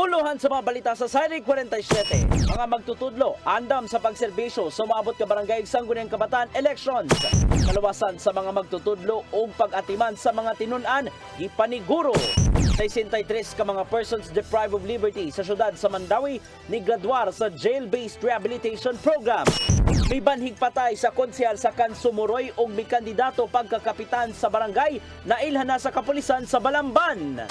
Uluhan sa mga balita sa Sayri 47. Mga magtutudlo, andam sa pagserbisyo sa maabot ka barangay Sangguniang Kabataan elections. Kaluwasan sa mga magtutudlo o pag-atiman sa mga tinun-an, ipaniguro. 63 ka mga persons deprived of liberty sa syudad sa Mandawi ni graduar sa jail-based rehabilitation program. May banhig patay sa konsyal sa Kansumuroy o may kandidato pagkakapitan sa barangay na ilhan na sa kapulisan sa Balamban.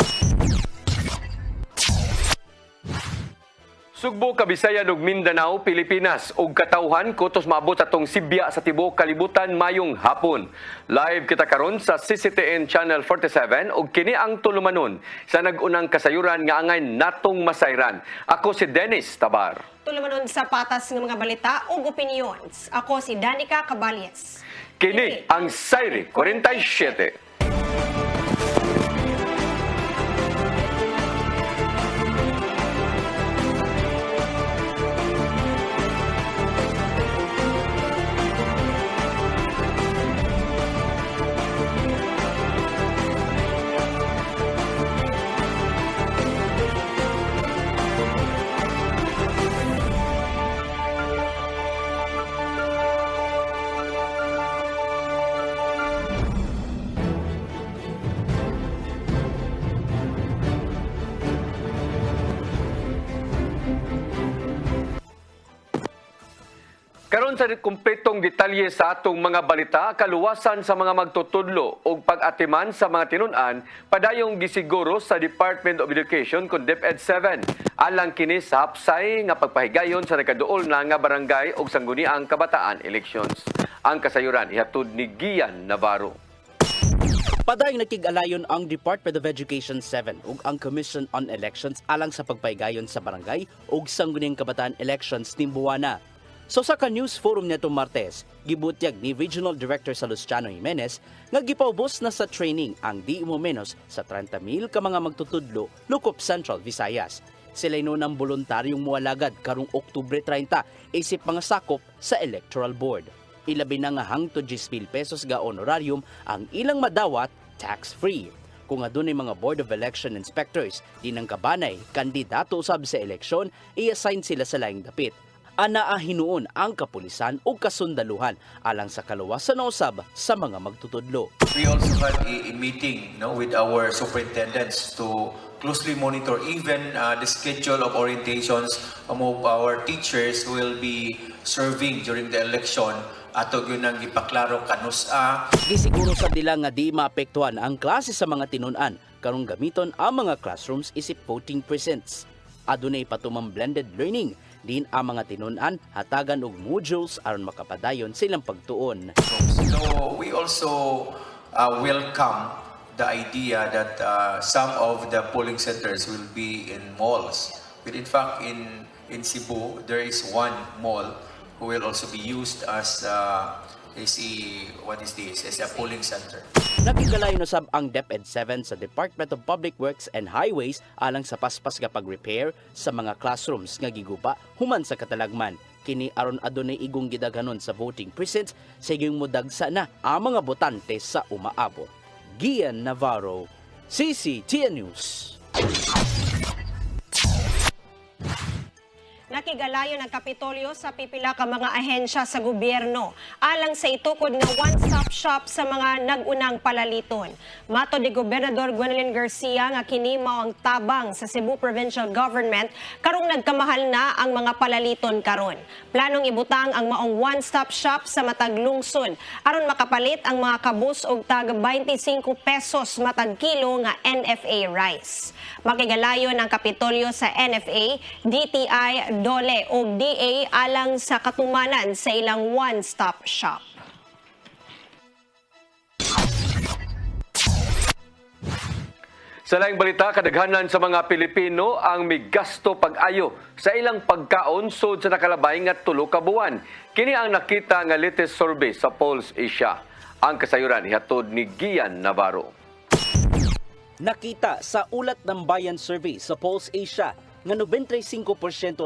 Sugbo, Kabisayan ug Mindanao, Pilipinas ug katawhan kutos maabot atong Sibya sa tibuok kalibutan mayong hapon. Live kita karon sa CCTN Channel 47 ug kini ang tulumanon sa nag-unang kasayuran nga angay natong masayran. Ako si Dennis Tabar. Tulumanon sa patas ng mga balita ug opinions. Ako si Danica Caballes. Kini ang Sayri 47. Karon sa kumpletong detalye sa atong mga balita, kaluwasan sa mga magtutudlo o pag-atiman sa mga tinun-an, padayong gisiguro sa Department of Education kung DepEd 7. Alang kini sa hapsay nga pagpahigayon sa nakaduol na nga barangay o sangguniang kabataan elections. Ang kasayuran ihatod ni Gian Navarro. Padayong nakig-alayon ang Department of Education 7 ug ang Commission on Elections alang sa pagpahigayon sa barangay ug sangguniang kabataan elections ni Buwana. So sa ka-news forum nitong Martes, gibutyag ni Regional Director sa Luciano Jimenez nga gipaubos na sa training ang di mo menos sa 30,000 ka mga magtutudlo lukop Central Visayas. Sila ng voluntaryong mualagad karong Oktubre 30 isip mga sakop sa Electoral Board. Ilabi na nga hangtod 10,000 pesos ga honorarium ang ilang madawat tax-free. Kung adunay mga Board of Election Inspectors di nang kabanay kandidato usab sa eleksyon, i-assign sila sa laing dapit. Anaa hinuon ang kapulisan o kasundaluhan alang sa kaluwasan na usab sa mga magtutudlo. We also had a meeting with our superintendents to closely monitor even the schedule of orientations of our teachers who will be serving during the election. Ato yun ang ipaklaro kanusa. Gisiguro sa dila nga di maapektuhan ang klase sa mga tinun-an karong gamiton ang mga classrooms isip voting precincts. Adunay patumang blended learning din ang mga tinun-an hatagan og modules aron makapadayon silang pagtuon. So we also welcome the idea that some of the polling centers will be in malls. But in fact, in Cebu, there is one mall who will also be used as as a polling center. Nakigalayon usab ang DepEd 7 sa Department of Public Works and Highways alang sa paspas nga pag-repair sa mga classrooms nga giguba human sa katalagman. Kini aron adunay igong gidaghanon sa voting precincts sa igong mudagsa na ang mga botante sa umaabot. Gian Navarro, CCTN News. Nakigalayon ang Kapitolyo sa pipila ka mga ahensya sa gobyerno alang sa itukod nga one-stop shop sa mga nag-unang palaliton. Mato ni Gobernador Gwendolyn Garcia nga kini mao ang tabang sa Cebu Provincial Government karong nagkamahal na ang mga palaliton karon. Planong ibutang ang maong one-stop shop sa matag lungsod aron makapalit ang mga kabus og tag 25 pesos matag kilo nga NFA rice. Makigalayon ang Kapitolyo sa NFA, DTI, DOLE o DA alang sa katumanan sa ilang one-stop shop. Sa laing balita, kadaghanan sa mga Pilipino ang migasto pag-ayo sa ilang pagkaon sud sa nakalabay nga 3 ka buwan. Kini ang nakita nga latest survey sa Pulse Asia. Ang kasayuran ihatod ni Gian Navarro. Nakita sa ulat ng Bayan Survey sa Pulse Asia nga 95%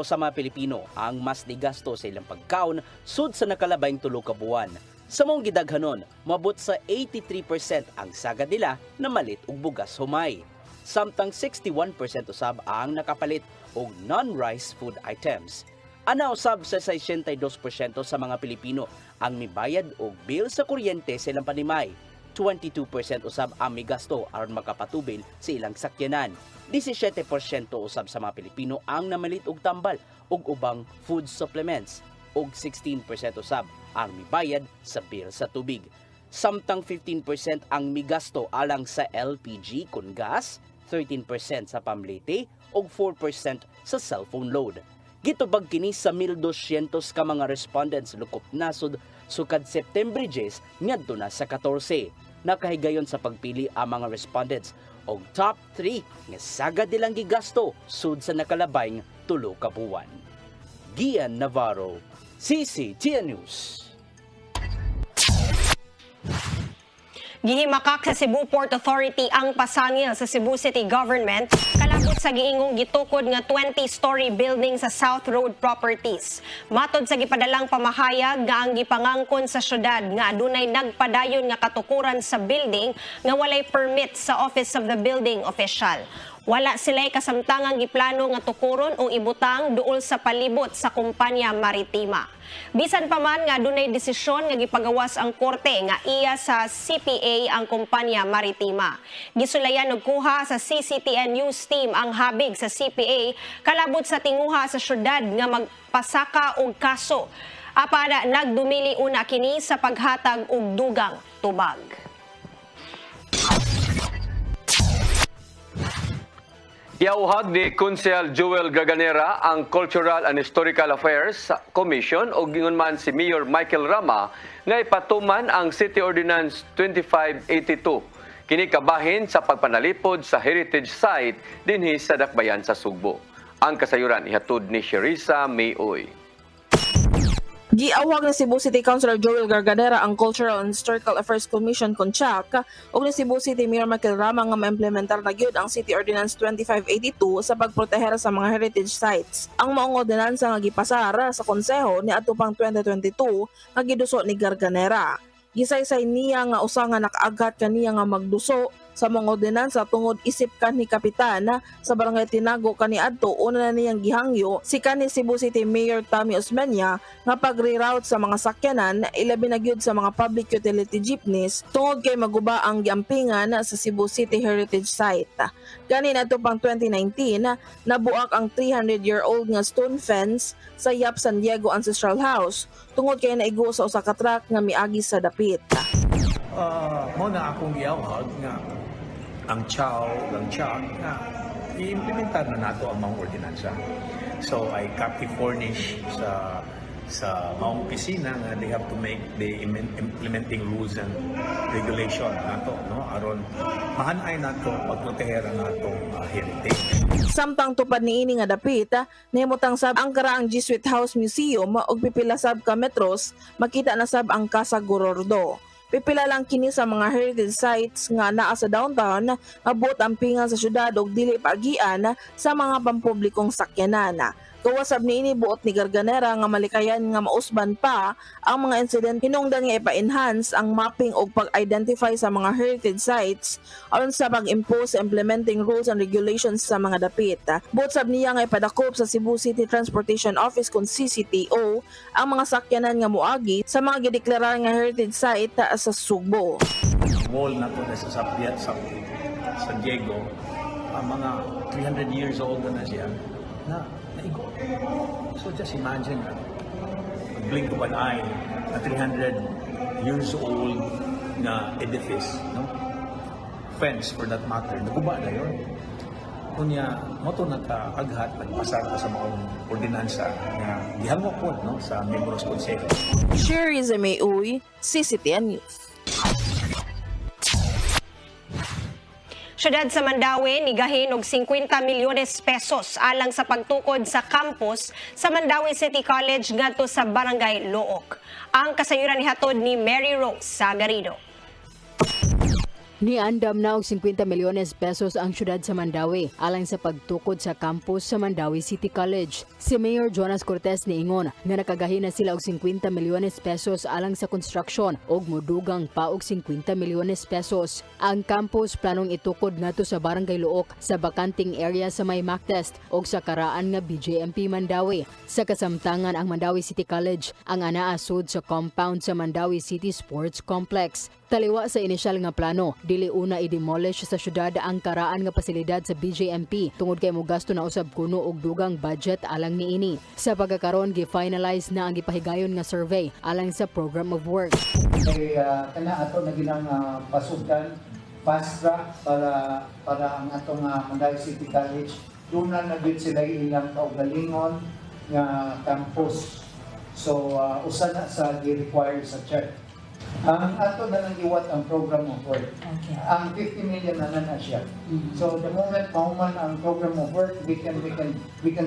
sa mga Pilipino ang mas nigasto sa ilang pagkaon sud sa nakalabayng 3 ka buwan. Sa mong gidaghanon, mabot sa 83% ang sagad nila na malit og bugas humay. samtang 61% usab ang nakapalit og non-rice food items. Ana usab sa 62% sa mga Pilipino ang mibayad og bill sa kuryente sa ilang panimay. 22% usab ang migasto aron makapatubil sa ilang sakyanan. 17% usab sa mga Pilipino ang namalit og tambal ug ubang food supplements ug 16% usab ang mibayad sa bill sa tubig. Samtang 15% ang migasto alang sa LPG kun gas, 13% sa pamlete ug 4% sa cellphone load. Gitubag kini sa 1,200 ka mga respondents lukop nasod sukad September 10 ngadto na sa 14. Nakahigayon sa pagpili ang mga respondents og top 3 nga sagad nilang gigasto sud sa nakalabay 3 ka buwan. Gian Navarro, CCTN News. Gihimakak sa Cebu Port Authority ang pasangil sa Cebu City Government kalabot sa giingong gitukod nga 20-story building sa South Road Properties. Matod sa gipadalang pamahayag nga ang gipangangkon sa syudad nga adunay nagpadayon nga katukuran sa building nga walay permit sa Office of the Building Official. Wala sila'y kasamtangang giplano nga tukuron o ibutang duol sa palibot sa kumpanya maritima. Bisan pa man nga dunay desisyon nga gipagawas ang korte nga iya sa CPA ang kumpanya maritima. Gisulayan og kuha sa CCTN News Team ang habig sa CPA kalabot sa tinguha sa syudad nga magpasaka og kaso. Apada nagdumili una kini sa paghatag og dugang tubag. Iauhag ni Konsehal Joel Garganera ang Cultural and Historical Affairs Commission o gingon man si Mayor Michael Rama nga ipatuman ang City Ordinance 2582. Kini kabahin sa pagpanalipod sa heritage site dinhi sa Dakbayan sa Sugbo. Ang kasayuran ihatod ni Sherissa Mayoy. Giawag ni Cebu City Councilor Joel Garganera ang Cultural and Historical Affairs Commission (CONCHAC) ug ni Cebu City Mayor Michael Rama nga maimplementar na gyud ang City Ordinance 2582 sa pagproteher sa mga heritage sites. Ang maong ordinansa nga gipasar sa konseho niadto pang 2022 nga giduso ni Garganera. Gisaysay niya nga usa nga nakaaghat kaniya nga magduso sa mga ordinansa tungod isip ni Kapitan sa Barangay Tinago kaniadto una na niyang gihangyo si kanhi Cebu City Mayor Tammy Osmeña nga pag-reroute sa mga sakyanan ilabi na gyud sa mga public utility jeepneys tungod kay maguba ang giampingan sa Cebu City Heritage Site. Ganin adto pang 2019 nabuak ang 300-year-old nga stone fence sa Yap San Diego Ancestral House tungod kay naigo sa usa ka truck nga miagi sa dapit. Mo na akong giyawag nga ang CHAC nga i-implementar na nato ang mga ordinansa. So I copy furnish sa mga opisina nga they have to make the implementing rules and regulation nato, no, aron mahanay nato pagproteher nato heritage. Samtang tupad niini nga dapit nahimutang sab ang karaang Jesuit House Museum ug pipila sab ka metros makita na sab ang Casa Gorordo. Pipila lang kini sa mga heritage sites nga naa sa downtown, abot ang pingan sa syudad ug dili paagian sa mga pampublikong sakyanan. Kawasab niini buot ni Garganera nga malikayan nga mausban pa ang mga incident hinungdan nga ipa-enhance ang mapping ug pag-identify sa mga heritage sites aron sa pag-impose sa implementing rules and regulations sa mga dapit. Buot sab niya nga ipadakop sa Cebu City Transportation Office kun CCTO ang mga sakyanan nga moagi sa mga gideklarar nga heritage site sa Sugbo. Wall na to sa Sapiat sa San Diego, ang mga 300 years old na siya na naigo. So just imagine a blink of an eye, a 300 years old na edifice, no? Fence for that matter, naguba na yun. Kunya, mo to nakaaghat, nagpasar sa mga ordinansa na gihangok po, no, sa Membros Consejo. Sherissa Mayoy, CCTN News. Syudad sa Mandaue nigahin og 50 milyones pesos alang sa pagtukod sa campus sa Mandaue City College ngadto sa Barangay Look. Ang kasayuran nihatod ni Mary Rose Sagarido. Niandam na og 50 milyones pesos ang syudad sa Mandawi alang sa pagtukod sa campus sa Mandawi City College. Si Mayor Jonas Cortez niingon nga nakagahin na sila og 50 milyones pesos alang sa construction ug modugang pa og 50 milyones pesos. Ang campus planong itukod ngadto sa Barangay Luok sa bakanting area sa may Mactest ug sa karaan nga BJMP Mandawi. Sa kasamtangan ang Mandawi City College ang anaa sud sa compound sa Mandawi City Sports Complex. Taliwa sa inisyal nga plano, dili una i-demolish sa syudad ang karaan nga pasilidad sa BJMP tungod kay mogasto na usab kuno og dugang budget alang niini. Sa pagkakaron gi-finalize na ang gipahigayon nga survey alang sa program of work. Kay kana ato na ginang pasukan fast track para ang atong Mandawi City College doon na gyud sila ilang kaugalingon nga campus. So usa na sa gi-require sa check. Ang ato na lang iwat ang program of work. Okay. Ang 50 million na siya. So the moment mahuman ang program of work, we can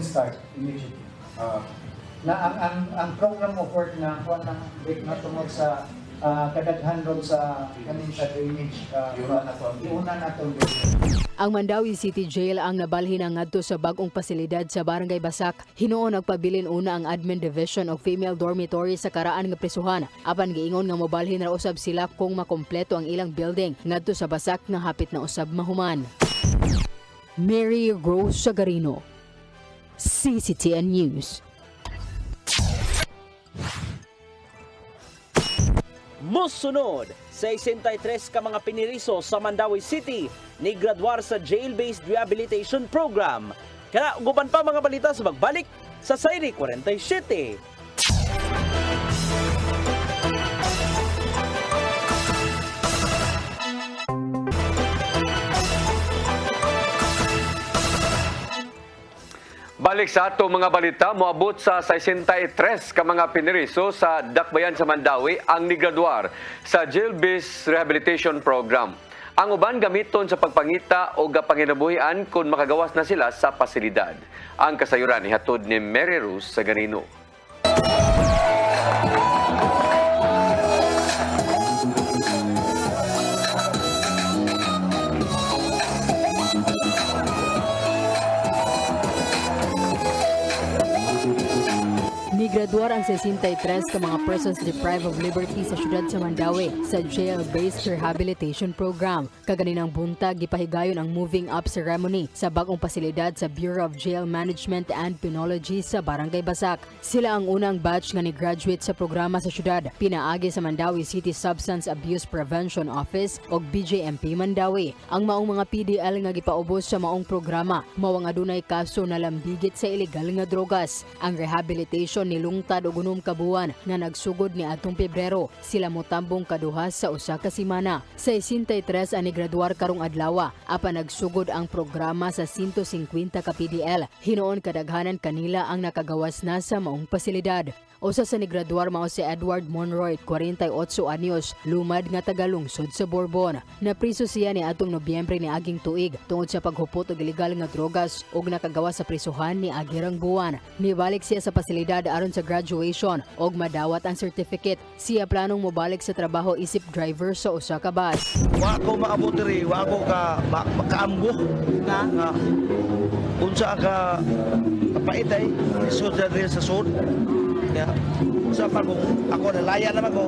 start immediately. Ang program of work na kuan na tungod sa kadaghan ron sa kanin sa drainage. Iuna na to. Ang Mandawi City Jail ang nabalhin ang ngadto sa bag-ong pasilidad sa Barangay Basak. Hinuon nagpabilin una ang Admin Division of Female Dormitory sa karaan nga prisuhan. Apan giingon nga mobalhin ra usab sila kung makompleto ang ilang building ngadto sa Basak nga hapit na usab mahuman. Mary Rose Sagarino, CCTN News. Musunod, 63 ka mga piniriso sa Mandawi City ni graduar sa Jail-Based Rehabilitation Program. Kaya uguban pa mga balita sa magbalik sa Sayri 47. Balik sa ato mga balita, moabot sa 63 ka mga piniriso sa Dakbayan sa Mandawi ang nigraduar sa Jail-Based Rehabilitation Program. Ang uban gamiton sa pagpangita o panginabuhian kung makagawas na sila sa pasilidad. Ang kasayuran ihatod ni Mary Rose Sagarino. Nigraduar ang 63 ka mga persons deprived of liberty sa syudad sa Mandawi sa Jail-Based Rehabilitation Program. Kaganinang buntag, gipahigayon ang moving up ceremony sa bagong pasilidad sa Bureau of Jail Management and Penology sa Barangay Basak. Sila ang unang batch nga ni-graduate sa programa sa syudad, pinaagi sa Mandawi City Substance Abuse Prevention Office o BJMP Mandawi. Ang maong mga PDL nga gipaubos sa maong programa, mao ang adunay kaso na lambigit sa ilegal nga drogas. Ang rehabilitation nilungtad og 6 ka buwan nga nagsugod ni atong Pebrero. Sila motambong kaduha sa usa ka semana. Sa 63 ani graduar karong adlaw, apan nagsugod ang programa sa 150 ka PDL. Hinuon kadaghanan kanila ang nakagawas na sa maong pasilidad. Usa sa nigraduar mao si Edward Monroy, 48 anyos, lumad nga tagalungsod sa Bourbon. Napriso siya ni atong Nobyembre ni aging tuig tungod sa paghupot og ilegal nga drogas ug nakagawas sa prisuhan ni agirang buwan. Nibalik siya sa pasilidad aron sa graduation ug madawat ang certificate. Siya planong mobalik sa trabaho isip driver sa usa ka bus. Wa ko maabot diri, wa ko kaamgo nga unsa ka paitay isod diri sa sud. Ya, sa kung ako nalaya naman ko,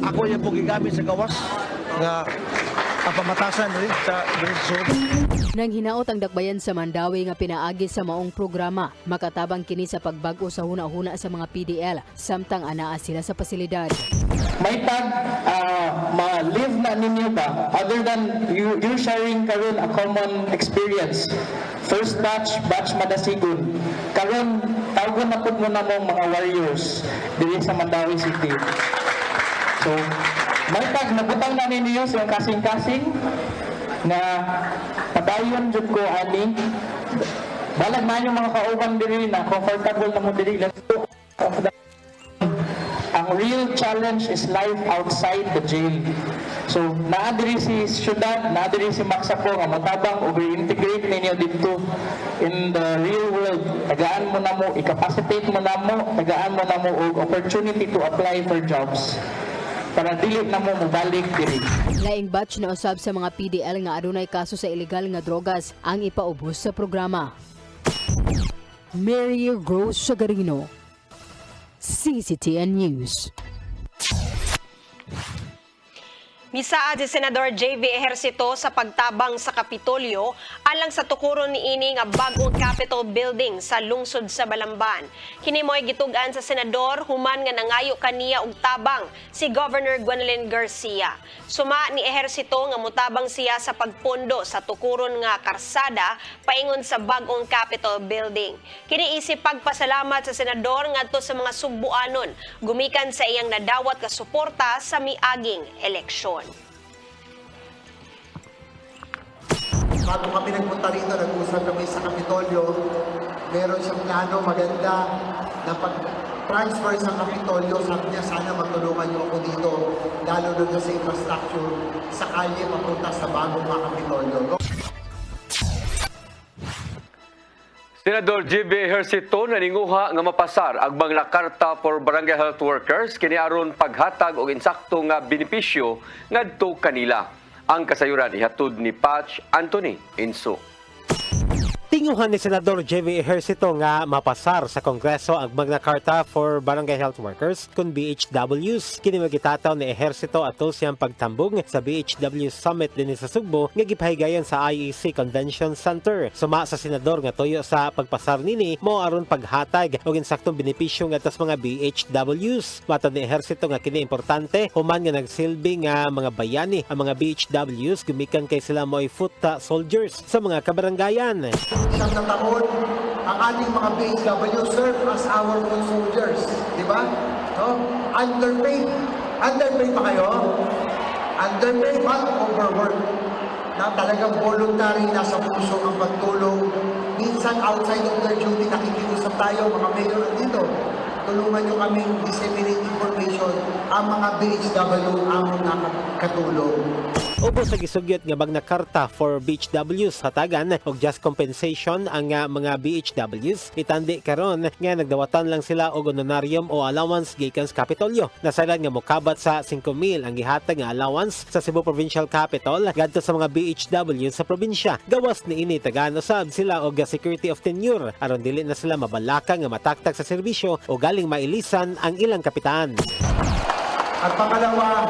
ako yung gigamit sa gawas nga kapamatasan rin sa Grisod. Nang hinaot ang dakbayan sa Mandawi nga pinaagi sa maong programa, makatabang kini sa pagbag-o sa huna-huna sa mga PDL, samtang anaa sila sa pasilidad. May ma-live na ninyo ba other than you sharing karon a common experience? First batch madasigon. Karon tawgon na pud mo na mong mga warriors diri sa Mandawi City. So, may nabutang na ninyo sa kasing-kasing na padayon jud ko ani. Balag man yung mga kauban diri na comfortable na mo diri. Ang real challenge is life outside the jail. So, naadiri si syudad, naadiri si Maxaco nga matabang o reintegrate ninyo dito in the real world. Tagaan mo na mo, i-capacitate mo na mo, tagaan mo na mo og opportunity to apply for jobs. para dili na mo mobalik diri. Laing batch na usab sa mga PDL nga adunay kaso sa ilegal nga drogas ang ipaubos sa programa. Mary Rose Sagarino, CCTN News. Misaad si Senador JV Ejercito sa pagtabang sa Kapitolyo alang sa tukuron niini nga bagong Capitol Building sa lungsod sa Balamban. Kini mo'y gitugan sa senador human nga nangayo kaniya og tabang si Governor Gwendolyn Garcia. Suma ni Ejercito nga mutabang siya sa pagpondo sa tukuron nga karsada paingon sa bagong Capitol Building. Kini isip pagpasalamat sa senador ngadto sa mga Sugbuanon gumikan sa iyang nadawat ka suporta sa miaging eleksyon. Bago kami nagpunta rito, nag-usap kami sa Kapitolyo. Meron siyang plano maganda na pag-transfer sa Kapitolyo. Sabi niya, sana matulungan niyo ako dito, lalo doon sa infrastructure, sa kalye papunta sa bagong mga Kapitolyo. Senador JV Ejercito naninguha nga mapasar ang mga karta for barangay health workers kini aron paghatag og insakto nga benepisyo ngadto kanila. Ang kasayuran ihatod ni Patch Anthony Inso. Tinguhan ni Senador JV Ejercito nga mapasar sa Kongreso ang Magna Carta for Barangay Health Workers kun BHWs. Kini magitataw ni Ejercito ato siyang pagtambong sa BHW Summit din sa Sugbo nga gipahigayon sa IEC Convention Center. Suma sa senador nga tuyo sa pagpasar nini mo aron paghatag og insaktong benepisyo ngadto sa mga BHWs. Matod ni Ejercito nga kini importante human nga nagsilbi nga mga bayani ang mga BHWs gumikan kay sila mo'y foot soldiers sa mga kabarangayan. Siyam na taon, ang ating mga BHW serve as our own soldiers. Di ba? No? Underpaid. Underpaid pa kayo? Underpaid but overworked. Na talagang voluntary, nasa puso ang pagtulong. Minsan outside of their duty, nakikiusap tayo, mga mayor dito. Tulungan nyo kaming disseminate information ang mga BHW ang nakakatulong. Ubos sa gisugyot nga Magna Carta for BHWs hatagan og just compensation ang mga BHWs itandi karon nga nagdawatan lang sila og honorarium o allowance gikan sa Kapitolyo. Nasalan nga mokabat sa 5,000 ang gihatag nga allowance sa Cebu Provincial Capital ngadto sa mga BHWs sa probinsya. Gawas niini tagaan usab sila og security of tenure aron dili na sila mabalaka nga mataktak sa serbisyo o galing mailisan ang ilang kapitan. At pangalawa,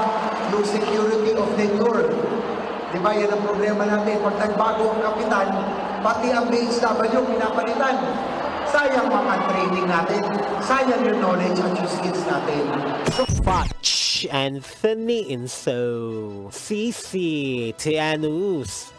yung security of tenure. Di ba, yan ang problema natin. Pag nagbago ang kapitan, pati ang BHW pinapalitan. Sayang mga training natin. Sayang yung knowledge at yung skills natin. Patch Anthony Inso, CCTN News.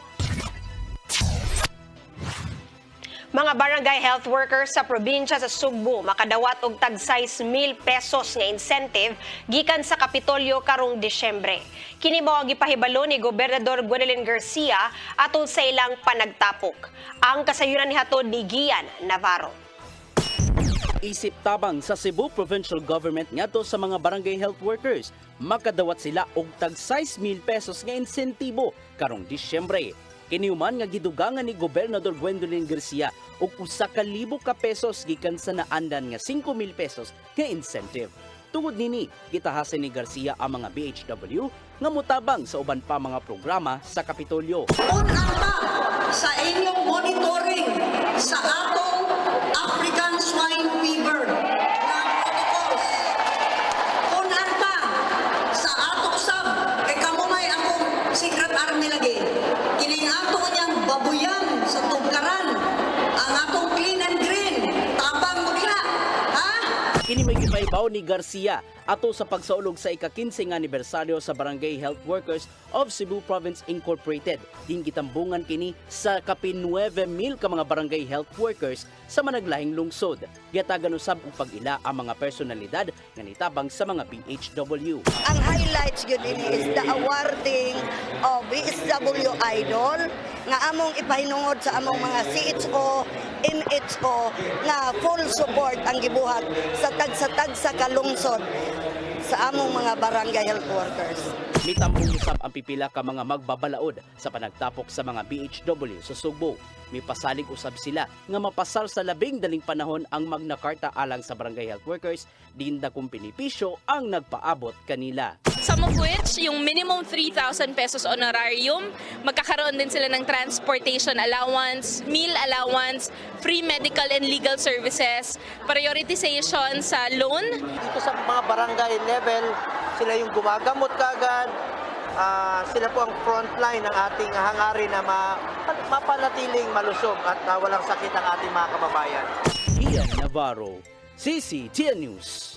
Mga barangay health workers sa probinsya sa Sugbo makadawat og tag 6,000 pesos nga incentive gikan sa Kapitolyo karong Disyembre. Kini mao ang gipahibalo ni Gobernador Gwendolyn Garcia atol sa ilang panagtapok. Ang kasayuran nihatod ni Gian Navarro. Isip tabang sa Cebu Provincial Government ngadto sa mga barangay health workers, makadawat sila og tag 6,000 pesos nga insentibo karong Disyembre. Kiniuman nga gidugangan ni Gobernador Gwendolyn Garcia og 1,000 ka pesos gikan sa naandan nga 5,000 pesos nga incentive. Tungod nini, gitahasan ni Garcia ang mga BHW nga mutabang sa uban pa mga programa sa Kapitolyo. Unanta sa inyong monitoring sa atong African Swine Fever na protocols. Unanta sa atong sab kay kamo may akong secret army lagi. Kining ato niyang babuyan sa tugkaran ang atong clean and green tabang mo diha, ha? Kini may gipaibaw ni Garcia ato sa pagsaulog sa ika-15 nga anibersaryo sa Barangay Health Workers of Cebu Province Incorporated. Din gitambungan kini sa kapin 9,000 ka mga barangay health workers sa managlahing lungsod. Giyatagan usab og pag-ila ang mga personalidad nga nitabang sa mga BHW. Ang highlights yun is the awarding of BSW Idol nga among ipahinungod sa among mga CHO, MHO na full support ang gibuhat sa tagsa kalungsod sa among mga barangay health workers. Mitambong usab ang pipila ka mga magbabalaod sa panagtapok sa mga BHW sa Sugbo. Mipasalig usab sila nga mapasar sa labing daling panahon ang Magna Carta alang sa barangay health workers, dinda kung pinipisyo ang nagpaabot kanila. Some of which, yung minimum 3,000 pesos honorarium, magkakaroon din sila ng transportation allowance, meal allowance, free medical and legal services, prioritization sa loan. Dito sa mga barangay level, sila yung gumagamot kaagad. Sila po ang frontline ng ating hangarin na mapanatiling malusog at walang sakit ang ating mga kababayan. Ian Navarro, CCTN News.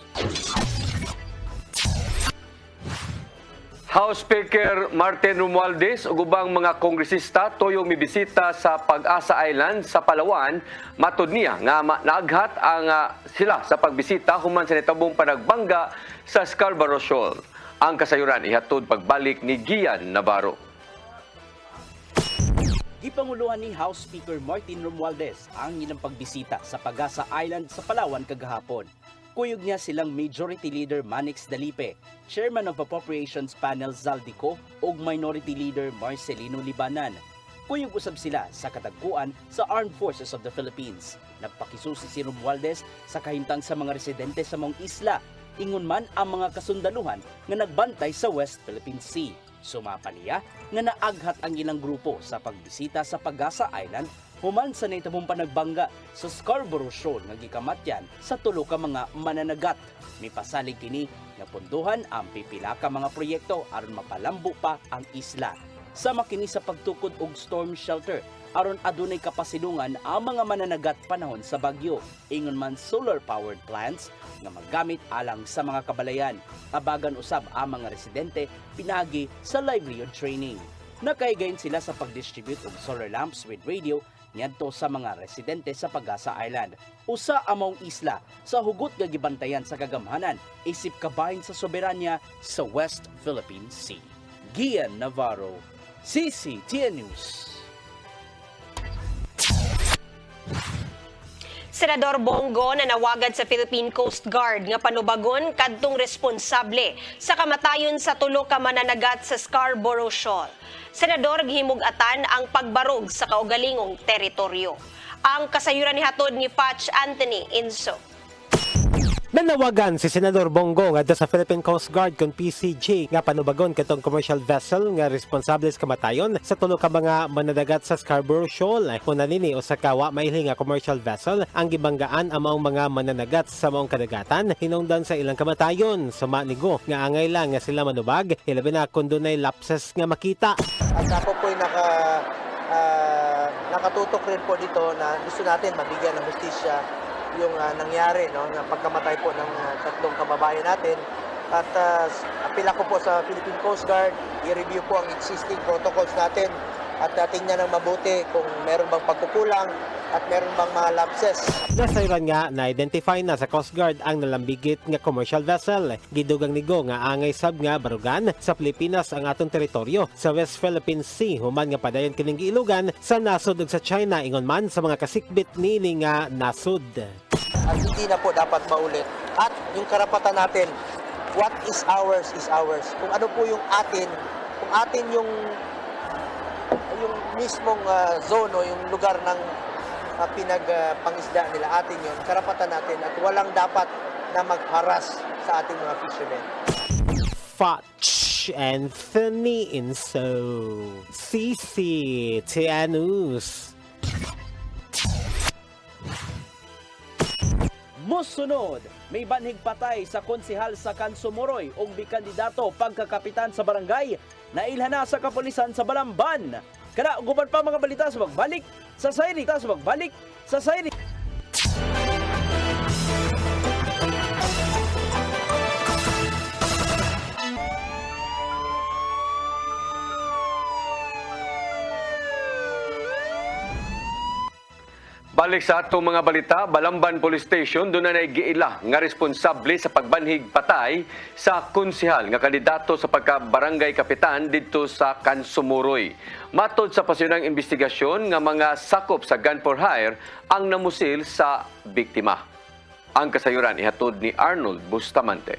House Speaker Martin Romualdez ug ubang mga kongresista tuyong mibisita sa Pag-asa Island sa Palawan. Matud niya nga naaghat ang sila sa pagbisita human sa nitabong panagbangga sa Scarborough Shoal. Ang kasayuran ihatod pagbalik ni Gian Navarro. Gipanguluhan ni House Speaker Martin Romualdez ang ilang pagbisita sa Pag-asa Island sa Palawan kagahapon. Kuyog niya silang Majority Leader Manix Dalipe, Chairman of Appropriations Panel Zaldico ug Minority Leader Marcelino Libanan. Kuyog usab sila sa katagpuan sa Armed Forces of the Philippines. Nagpakisusi si Romualdez sa kahimtang sa mga residente sa maong isla, ingon man ang mga kasundaluhan nga nagbantay sa West Philippine Sea. Sumapa niya nga naaghat ang ilang grupo sa pagbisita sa Pag-asa Island human sa nahitabong panagbangga sa Scarborough Shoal nga gikamatyan sa tulo ka mga mananagat. Mipasalig kini nga punduhan ang pipila ka mga proyekto aron mapalambo pa ang isla. Sama kini sa pagtukod og storm shelter aron adunay kapasidungan ang mga mananagat panahon sa bagyo. Ingon man solar powered plants nga magamit alang sa mga kabalayan. Abagan usab ang mga residente pinagi sa livelihood training. Nakaigayon sila sa pag-distribute og solar lamps with radio ngadto sa mga residente sa Pag-asa Island. Usa among isla sa hugot nga gibantayan sa kagamhanan isip kabahin sa soberanya sa West Philippine Sea. Gian Navarro, CCTN News. Senador Bongo nanawagan sa Philippine Coast Guard nga panubagon kadtong responsable sa kamatayon sa tulo ka mananagat sa Scarborough Shoal. Senador gihimug-atan ang pagbarog sa kaugalingong teritoryo. Ang kasayuran ni hatod ni Patch Anthony Inso. Nanawagan si Senador Bongo nga sa Philippine Coast Guard kon PCG nga panubagon katong commercial vessel nga responsable sa kamatayon sa tulo ka mga mananagat sa Scarborough Shoal. Una nini usa ka wa mailhi nga commercial vessel ang gibanggaan ang maong mga mananagat sa maong kadagatan hinungdan sa ilang kamatayon. Sumanigo nga angay lang nga sila manubag hilabi na kun dunay lapses nga makita. At ako po'y nakatutok rin po dito na gusto natin mabigyan ng hustisya yung nangyari, no, na pagkamatay po ng tatlong kababayan natin. At apila ko po sa Philippine Coast Guard, i-review po ang existing protocols natin at tingnan ng mabuti kung meron bang pagkukulang at meron bang mga lapses. Nasayran nga na-identify na sa Coast Guard ang nalambigit nga commercial vessel. Gidugang nigo nga angay sab nga barugan sa Pilipinas ang atong teritoryo sa West Philippine Sea human nga padayon kining giilugan sa nasud ug sa China ingon man sa mga kasikbit nini nga nasud. At hindi na po dapat maulit. At yung karapatan natin, what is ours is ours. Kung ano po yung atin, kung atin yung mismong zone o yung lugar ng pinagpangisda nila, atin yun, karapatan natin at walang dapat na magharas sa ating mga fishermen. Patch Anthony Inso, CCTN News. Musunod, may banhig patay sa konsehal sa Kansumoroy ug bikandidato pagkakapitan sa barangay na ilhana sa kapulisan sa Balamban. Kana uguban pa mga balita sa magbalik sa Sayri. Balik sa atong mga balita, Balamban Police Station doon na giila nga responsable sa pagbanhig patay sa konsehal nga kandidato sa pagka-barangay kapitan didto sa Kansumuroy. Matod sa pasyonang investigasyon nga mga sakop sa gun for hire ang namusil sa biktima. Ang kasayuran ihatod ni Arnold Bustamante.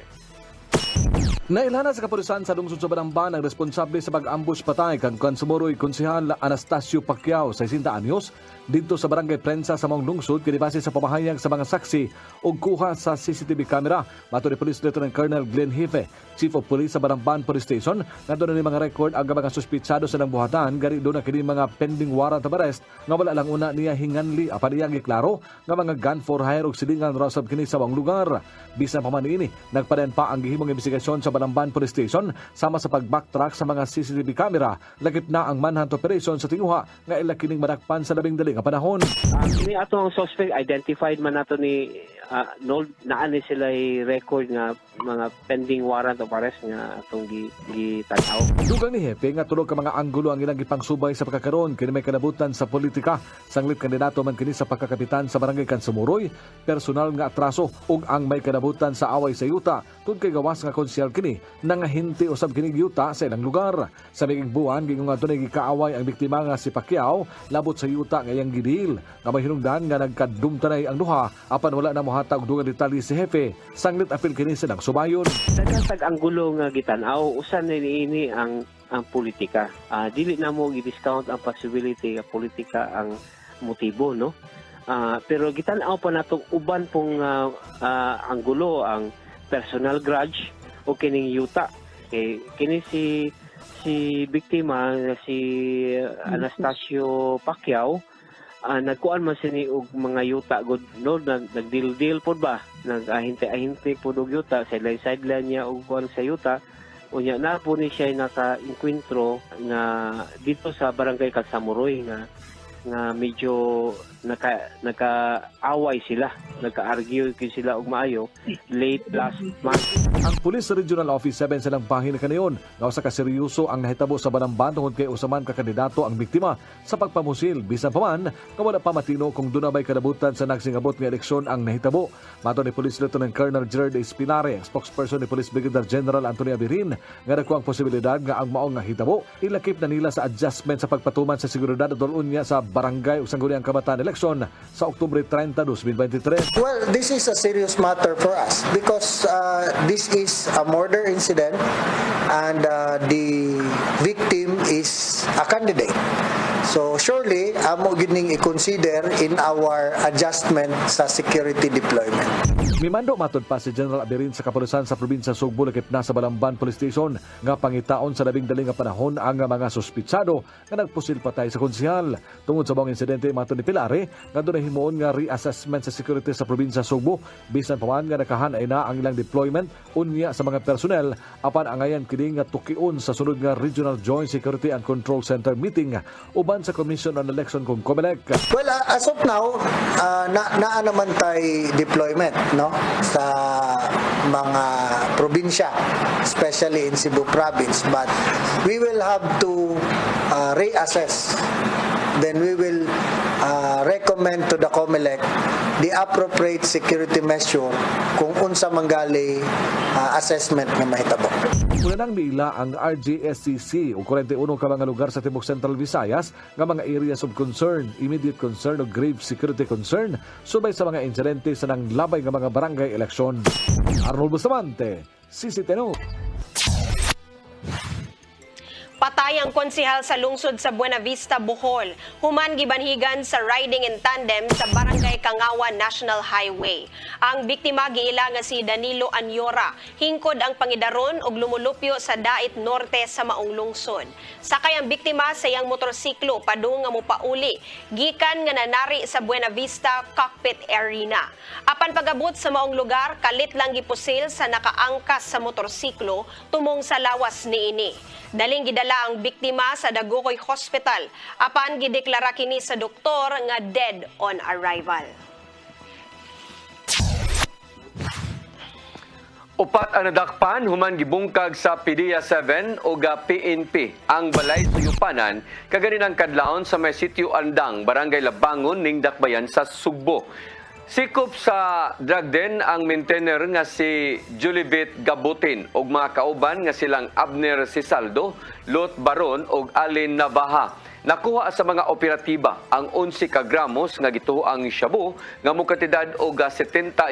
Nailhana sa kapulisan sa lungsod sa Balamban ang responsable sa pag-ambush patay kan Kansumuroy konsehal Anastasio Pacquiao, 60 anyos, dito sa Barangay Prensa sa Maong Lungsod kini base sa pamahayag sa mga saksi ug kuha sa CCTV camera. Mato ni Police Lieutenant Colonel Glenn Hife, Chief of Police sa Baramban Police Station, nga doon ni mga record ang mga suspitsado sa nang buhatan gari doon na kini mga pending warrant of arrest nga wala lang una niya hinganli apan iyang giklaro nga mga gun for hire ug silingan rasab kini sa maong lugar. Bisan pa man ini, nagpadayon pa ang gihimong investigasyon sa Baramban Police Station sama sa pag-backtrack sa mga CCTV camera. Lagip na ang manhunt operation sa tinguha nga ila kining madakpan sa labing dali nga panahon. Kini atong suspect identified man nato ni naani sila record nga mga pending warrant of arrest nga atong gitanaw. Dugang ni Hepe nga tulog ka mga anggulo ang ilang gipangsubay sa pagkakaroon kini may kanabutan sa politika. Sanglit kandidato man kini sa pagkakapitan sa Barangay Kansumuroy, personal nga atraso ug ang may kanabutan sa away sa yuta tud kay gawas nga konsyal kini nangahinti usab kini yuta sa ilang lugar. Sa miging buwan gingon nga dunay gikaaway ang biktima nga si Pacquiao labot sa yuta nga iyang gidil. Nga may hinungdan nga nagkadumtanay ang duha apan wala na mohatag dugang detalye si Hepe. Sanglit apil kini silang subayon. Nagkatag ang gulo nga gitanaw usan ini ang politika. Dili na mo i-discount ang possibility nga politika ang motibo, no? Pero gitanaw pa natong uban pong ang gulo, ang personal grudge o kining yuta. Kini si biktima si Anastasio Pacquiao, nagkuan man sini og mga yuta god no, nagdeal pod ba, nagahinte-ahinte pod og yuta, sideline niya og kuan sa yuta. Unya na po ni siya naka-inkwentro nga dito sa Barangay Kasamuroy nga medyo naka-away sila, naka-argue sila og maayo late last month. Ang Police Regional Office 7 silang bahin kaniyon nga usa ka seryoso ang nahitabo sa Baramban tungod kay usaman ka kandidato ang biktima sa pagpamusil bisan pa man nga wala pa matino kung duna bay kanabutan sa nagsingabot nga eleksyon ang nahitabo. Mato ni Police Lieutenant Colonel Gerard Espinare, spokesperson ni Police Brigadier General Antonio Abirin, nga nakuha ang posibilidad nga ang maong nga hitabo ilakip na nila sa adjustment sa pagpatuman sa seguridad at unya sa barangay ug sangguniang kabataan eleksyon sa Oktubre 30, 2023. Well, this is a serious matter for us because this is a murder incident and the victim is a candidate. So surely, amo gining i-consider in our adjustment sa security deployment. Mimando matod pa si General Abirin sa kapulisan sa probinsya Sugbo lakip na sa Balamban Police Station nga pangitaon sa labing dali nga panahon ang mga suspitsado nga nagpusil patay sa konsehal. Tungod sa bawang insidente matod ni Pilare nga doon himuon nga reassessment sa security sa probinsya Sugbo bisan pa man nga nakahanay na ang ilang deployment unya sa mga personnel apan angayan kini nga tukion sa sunod nga Regional Joint Security and Control Center meeting uban sa Commission on Election kung COMELEC. Well, as of now, naa naman tay deployment, no, sa mga probinsya, especially in Cebu province, but we will have to reassess. Then we will recommend to the COMELEC the appropriate security measure kung unsa manggali assessment nga mahitabo. Mula nang niila ang RGSCC o 41 ka mga lugar sa Timog Central Visayas nga mga areas of concern, immediate concern o grave security concern subay sa mga insidente sa nanglabay nga mga barangay eleksyon. Arnold Bustamante, CCTV. Patay ang konsehal sa lungsod sa Buena Vista, Bohol. Human gibanhigan sa riding in tandem sa Barangay Kangawan National Highway. Ang biktima giila nga si Danilo Anyora. Hingkod ang pangidaron ug lumulupyo sa Dait Norte sa maong lungsod. Sakay ang biktima sa iyang motorsiklo padung nga mopauli gikan nga nanari sa Buena Vista Cockpit Arena. Apan pagabot sa maong lugar, kalit lang gipusil sa nakaangkas sa motorsiklo tumong sa lawas niini. Daling gidala ang biktima sa Dagucoy Hospital. Apan gideklara kini sa doktor nga dead on arrival. Upat ang nadakpan human gibungkag sa PDEA 7 o PNP ang balay suyupanan kaganin ang kadlaon sa may sitio Andang, Barangay Labangon ning Dakbayan sa Sugbo. Sikop sa drug den ang maintainer nga si Julibet Gabutin ug mga kauban nga silang Abner Sisaldo, Lot Baron ug Alin Navaha. Nakuha sa mga operatiba ang 11 ka gramos nga gituoang shabu nga mukatidad og 74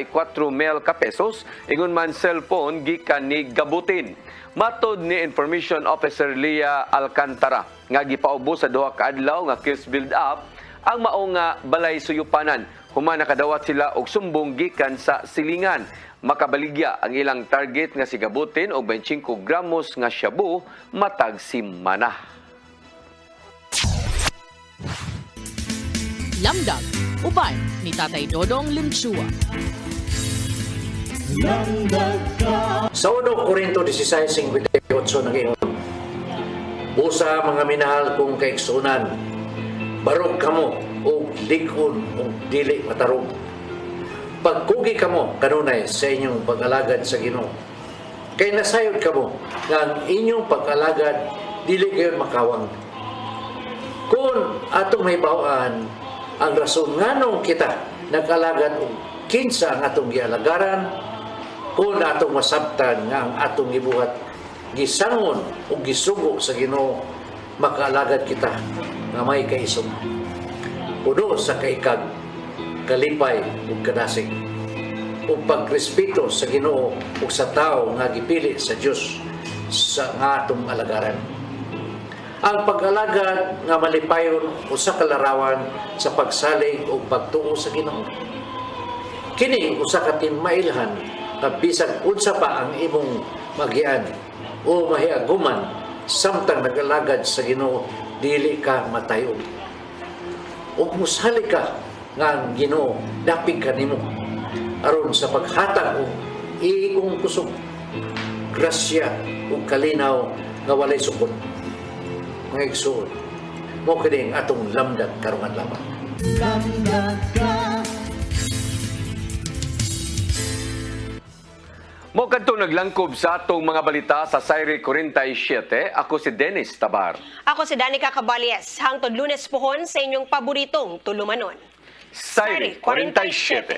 mil ka pesos ingon man cellphone gikan ni Gabutin. Matod ni Information Officer Leah Alcantara nga gipaubos sa duha ka adlaw nga case build up ang maong balay suyupanan. Human nakadawat sila og sumbong gikan sa silingan. Makabaligya ang ilang target nga sigabutin og 25 gramos nga shabu matag simana. Lamdag, uban ni Tatay Dodong Limchua. Sa 1 Korinto 16:58 nag-ingon, busa mga minahal kong kaigsunan, barog kamo o likon o dili matarong. Pagkugi kamo kanunay sa inyong pag-alagad sa Ginoo. Kay nasayod kamo nga ang inyong pag-alagad dili kayo makawang. Kung atong may bawaan, ang rason nganong kita nag-alagad og kinsa ang atong gialagaran, kung atong masabtan nga ang atong gibuhat gisangon o gisugo sa Ginoo, makaalagad kita nga may kaisog. Puno sa kaikag, kalipay ug kadasig, ug pagrespeto sa Ginoo ug sa tao nga gipili sa Dios sa nga atong alagaran. Ang pag-alagad nga malipayon usa ka larawan sa pagsalig ug pagtuo sa Ginoo. Kini usa ka timailhan nga bisag unsa pa ang imong magian o mahiaguman samtang nagalagad sa Ginoo, dili ka matayo. Ug musali ka nga ang Ginoo dapig kanimo aron sa paghatag og iigong kusog, grasya ug kalinaw nga walay sukod. Mga igsoon, mo kining atong lamdag karong adlaw. Mo kadto naglangkob sa atong mga balita sa Sairi 47. Ako si Dennis Tabar. Ako si Danica Caballes. Hangtod Lunes pohon sa inyong paboritong tulumanon. Sairi 47.